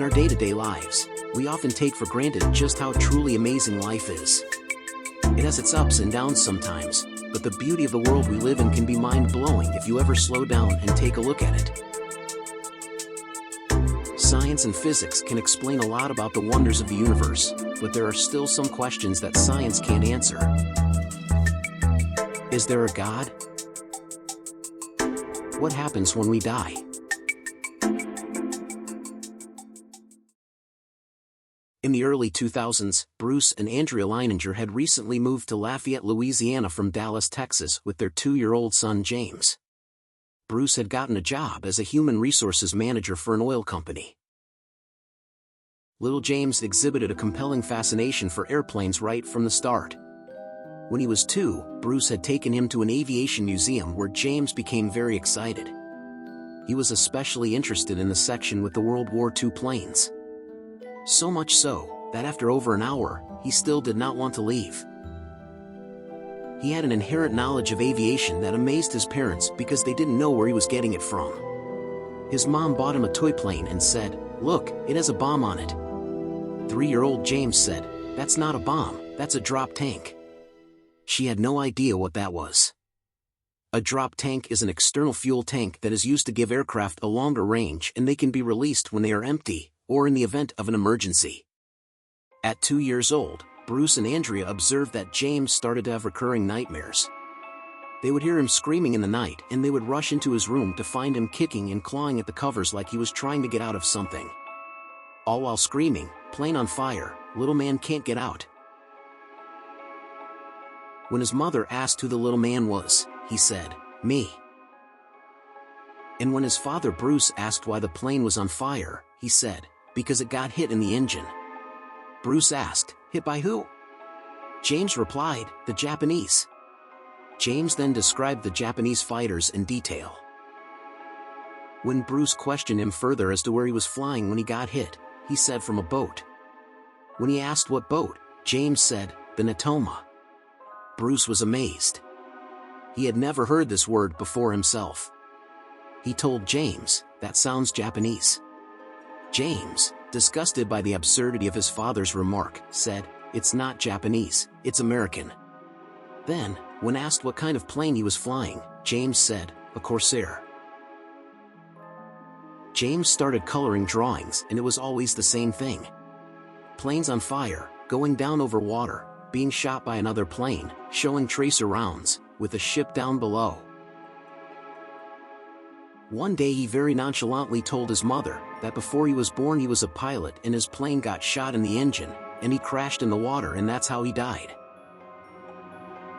our day-to-day lives, we often take for granted just how truly amazing life is. It has its ups and downs sometimes, but the beauty of the world we live in can be mind-blowing if you ever slow down and take a look at it. Science and physics can explain a lot about the wonders of the universe, but there are still some questions that science can't answer. Is there a God? What happens when we die? In the early 2000s, Bruce and Andrea Leininger had recently moved to Lafayette, Louisiana from Dallas, Texas with their 2-year-old son James. Bruce had gotten a job as a human resources manager for an oil company. Little James exhibited a compelling fascination for airplanes right from the start. When he was 2, Bruce had taken him to an aviation museum where James became very excited. He was especially interested in the section with the World War II planes. So much so, that after over an hour, he still did not want to leave. He had an inherent knowledge of aviation that amazed his parents because they didn't know where he was getting it from. His mom bought him a toy plane and said, "Look, it has a bomb on it." 3-year-old James said, "That's not a bomb, that's a drop tank." She had no idea what that was. A drop tank is an external fuel tank that is used to give aircraft a longer range, and they can be released when they are empty, or in the event of an emergency. At 2 years old, Bruce and Andrea observed that James started to have recurring nightmares. They would hear him screaming in the night, and they would rush into his room to find him kicking and clawing at the covers like he was trying to get out of something. All while screaming, "Plane on fire, little man can't get out." When his mother asked who the little man was, he said, "Me." And when his father Bruce asked why the plane was on fire, he said, "Because it got hit in the engine." Bruce asked, "Hit by who?" James replied, "The Japanese." James then described the Japanese fighters in detail. When Bruce questioned him further as to where he was flying when he got hit, he said from a boat. When he asked what boat, James said, "The Natoma." Bruce was amazed. He had never heard this word before himself. He told James, "That sounds Japanese." James, disgusted by the absurdity of his father's remark, said, "It's not Japanese, it's American." Then, when asked what kind of plane he was flying, James said, "A Corsair." James started coloring drawings, and it was always the same thing. Planes on fire, going down over water, being shot by another plane, showing tracer rounds, with a ship down below. One day he very nonchalantly told his mother that before he was born he was a pilot and his plane got shot in the engine, and he crashed in the water and that's how he died.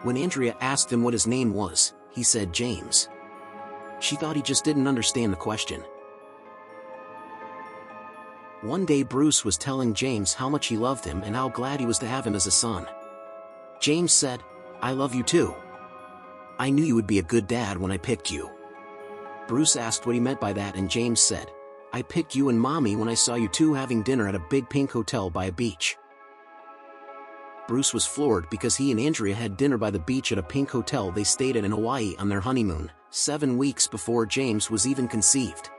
When Andrea asked him what his name was, he said James. She thought he just didn't understand the question. One day Bruce was telling James how much he loved him and how glad he was to have him as a son. James said, "I love you too. I knew you would be a good dad when I picked you." Bruce asked what he meant by that and James said, "I picked you and Mommy when I saw you two having dinner at a big pink hotel by a beach." Bruce was floored because he and Andrea had dinner by the beach at a pink hotel they stayed at in Hawaii on their honeymoon, 7 weeks before James was even conceived.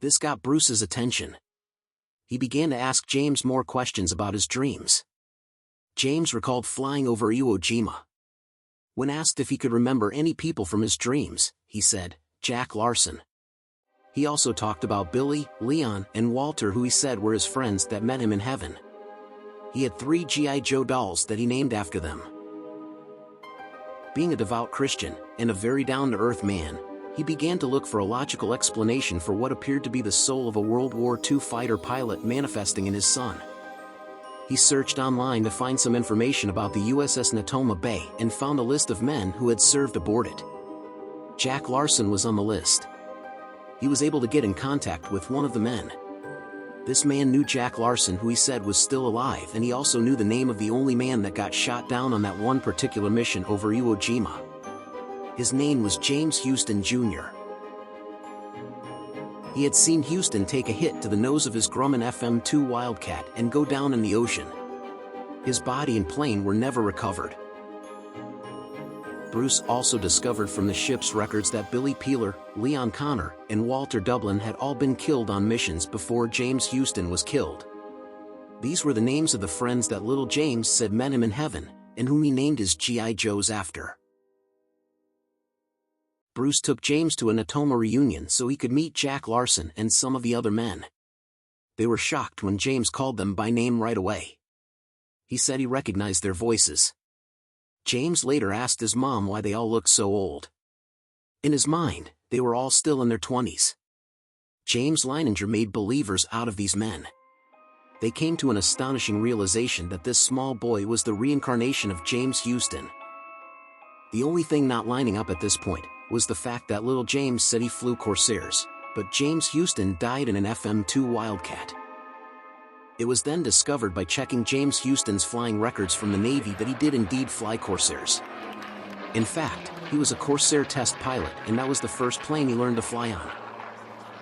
This got Bruce's attention. He began to ask James more questions about his dreams. James recalled flying over Iwo Jima. When asked if he could remember any people from his dreams, he said, Jack Larson. He also talked about Billy, Leon, and Walter, who he said were his friends that met him in heaven. He had 3 G.I. Joe dolls that he named after them. Being a devout Christian, and a very down-to-earth man, he began to look for a logical explanation for what appeared to be the soul of a World War II fighter pilot manifesting in his son. He searched online to find some information about the USS Natoma Bay and found a list of men who had served aboard it. Jack Larson was on the list. He was able to get in contact with one of the men. This man knew Jack Larson, who he said was still alive, and he also knew the name of the only man that got shot down on that one particular mission over Iwo Jima. His name was James Huston Jr. He had seen Huston take a hit to the nose of his Grumman FM-2 Wildcat and go down in the ocean. His body and plane were never recovered. Bruce also discovered from the ship's records that Billy Peeler, Leon Connor, and Walter Dublin had all been killed on missions before James Huston was killed. These were the names of the friends that little James said met him in heaven, and whom he named his G.I. Joes after. Bruce took James to a Natoma reunion so he could meet Jack Larson and some of the other men. They were shocked when James called them by name right away. He said he recognized their voices. James later asked his mom why they all looked so old. In his mind, they were all still in their 20s. James Leininger made believers out of these men. They came to an astonishing realization that this small boy was the reincarnation of James Huston. The only thing not lining up at this point was the fact that little James said he flew Corsairs, but James Huston died in an FM-2 Wildcat. It was then discovered by checking James Huston's flying records from the Navy that he did indeed fly Corsairs. In fact, he was a Corsair test pilot, and that was the first plane he learned to fly on.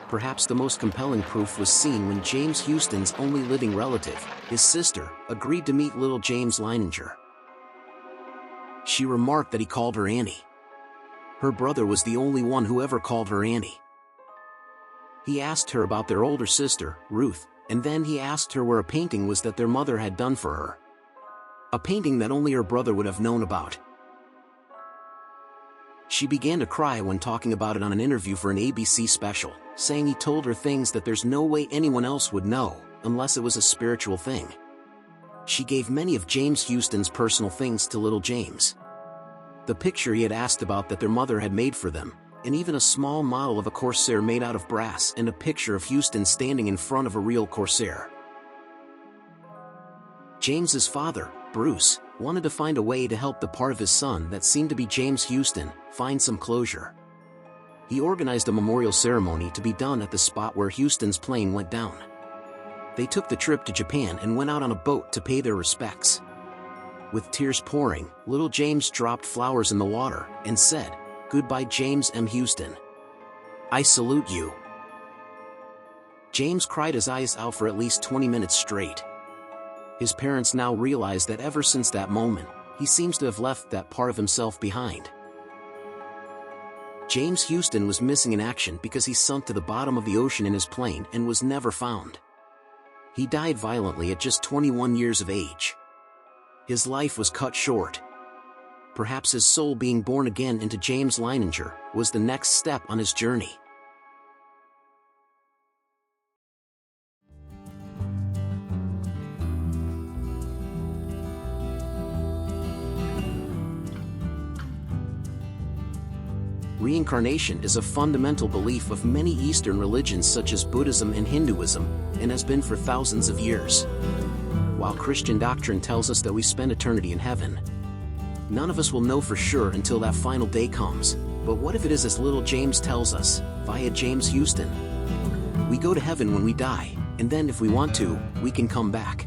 Perhaps the most compelling proof was seen when James Huston's only living relative, his sister, agreed to meet little James Leininger. She remarked that he called her Annie. Her brother was the only one who ever called her Annie. He asked her about their older sister, Ruth, and then he asked her where a painting was that their mother had done for her. A painting that only her brother would have known about. She began to cry when talking about it on an interview for an ABC special, saying he told her things that there's no way anyone else would know, unless it was a spiritual thing. She gave many of James Huston's personal things to little James. The picture he had asked about that their mother had made for them, and even a small model of a Corsair made out of brass and a picture of Huston standing in front of a real Corsair. James's father, Bruce, wanted to find a way to help the part of his son that seemed to be James Huston find some closure. He organized a memorial ceremony to be done at the spot where Huston's plane went down. They took the trip to Japan and went out on a boat to pay their respects. With tears pouring, little James dropped flowers in the water and said, "Goodbye, James M. Huston. I salute you." James cried his eyes out for at least 20 minutes straight. His parents now realize that ever since that moment, he seems to have left that part of himself behind. James Huston was missing in action because he sunk to the bottom of the ocean in his plane and was never found. He died violently at just 21 years of age. His life was cut short. Perhaps his soul being born again into James Leininger was the next step on his journey. Reincarnation is a fundamental belief of many Eastern religions such as Buddhism and Hinduism, and has been for thousands of years. While Christian doctrine tells us that we spend eternity in heaven, none of us will know for sure until that final day comes. But what if it is as little James tells us, via James Huston? We go to heaven when we die, and then if we want to, we can come back.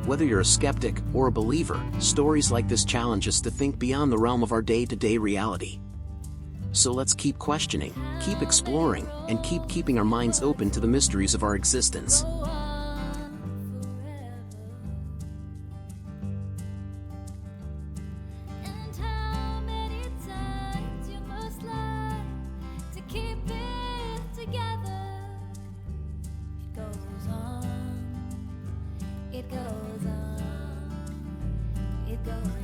Whether you're a skeptic or a believer, stories like this challenge us to think beyond the realm of our day-to-day reality. So let's keep questioning, keep exploring, and keep keeping our minds open to the mysteries of our existence. It goes on, it goes on.